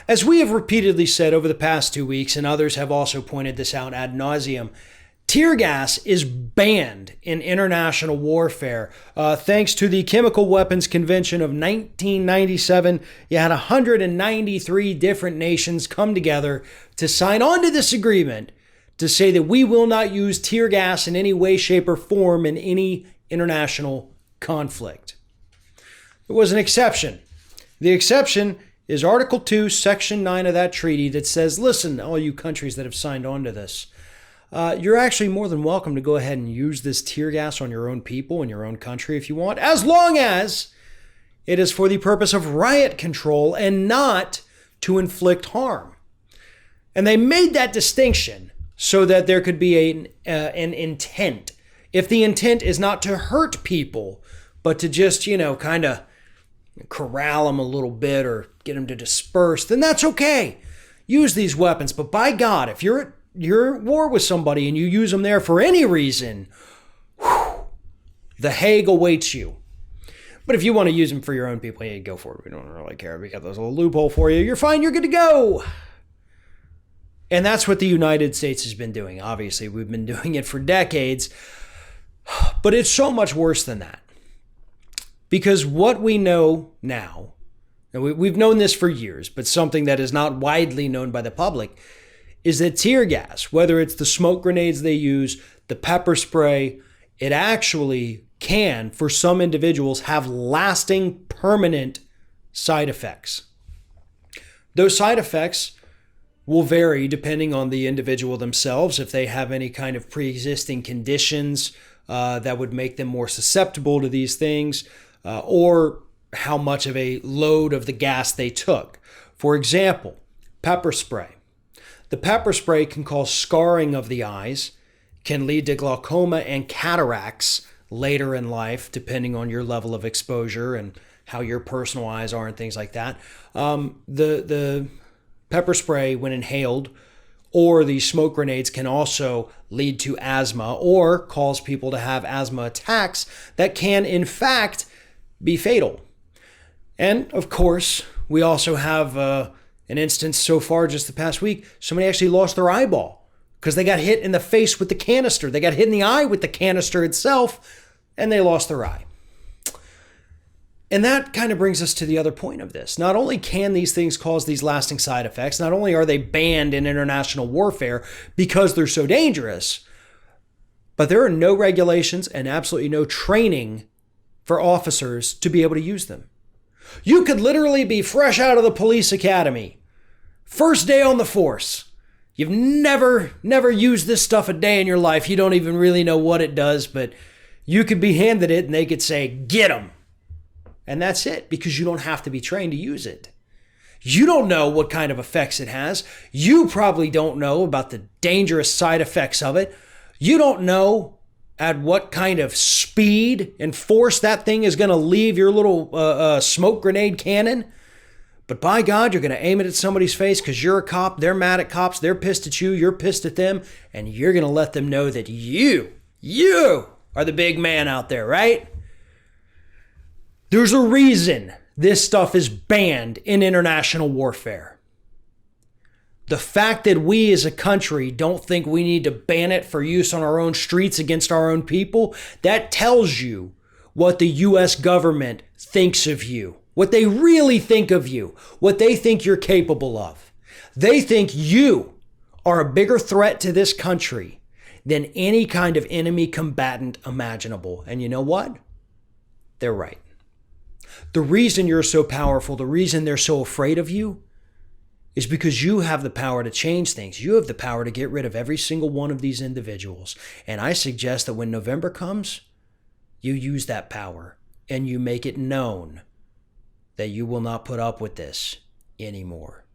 As we have repeatedly said over the past 2 weeks, and others have also pointed this out ad nauseum, tear gas is banned in international warfare. Thanks to the Chemical Weapons Convention of 1997, you had 193 different nations come together to sign on to this agreement to say that we will not use tear gas in any way, shape, or form in any international conflict. There was an exception. The exception is Article 2, Section 9 of that treaty that says, listen, all you countries that have signed on to this, you're actually more than welcome to go ahead and use this tear gas on your own people in your own country if you want, as long as it is for the purpose of riot control and not to inflict harm. And they made that distinction so that there could be an intent. If the intent is not to hurt people, but to just, kind of corral them a little bit or get them to disperse, then that's okay. Use these weapons. But by God, if you're at war with somebody and you use them there for any reason, the Hague awaits you. But if you want to use them for your own people, yeah, go for it. We don't really care. We got this little loophole for you. You're fine. You're good to go. And that's what the United States has been doing. Obviously, we've been doing it for decades. But it's so much worse than that. Because what we know now, and we've known this for years, but something that is not widely known by the public, is that tear gas, whether it's the smoke grenades they use, the pepper spray, it actually can, for some individuals, have lasting, permanent side effects. Those side effects will vary depending on the individual themselves, if they have any kind of pre-existing conditions that would make them more susceptible to these things, or how much of a load of the gas they took. For example, pepper spray. The pepper spray can cause scarring of the eyes, can lead to glaucoma and cataracts later in life, depending on your level of exposure and how your personal eyes are and things like that. The pepper spray, when inhaled, or the smoke grenades can also lead to asthma or cause people to have asthma attacks that can, in fact, be fatal. And, of course, we also have an instance so far just the past week, somebody actually lost their eyeball because they got hit in the face with the canister. They got hit in the eye with the canister itself, and they lost their eye. And that kind of brings us to the other point of this. Not only can these things cause these lasting side effects, not only are they banned in international warfare because they're so dangerous, but there are no regulations and absolutely no training for officers to be able to use them. You could literally be fresh out of the police academy, first day on the force. You've never used this stuff a day in your life. You don't even really know what it does, but you could be handed it and they could say, get 'em. And that's it, because you don't have to be trained to use it. You don't know what kind of effects it has. You probably don't know about the dangerous side effects of it. You don't know at what kind of speed and force that thing is going to leave your little smoke grenade cannon. But by God, you're going to aim it at somebody's face because you're a cop. They're mad at cops. They're pissed at you. You're pissed at them. And you're going to let them know that you are the big man out there, right? There's a reason this stuff is banned in international warfare. The fact that we as a country don't think we need to ban it for use on our own streets against our own people, that tells you what the U.S. government thinks of you, what they really think of you, what they think you're capable of. They think you are a bigger threat to this country than any kind of enemy combatant imaginable. And you know what? They're right. The reason you're so powerful, the reason they're so afraid of you, is because you have the power to change things. You have the power to get rid of every single one of these individuals. And I suggest that when November comes, you use that power and you make it known that you will not put up with this anymore.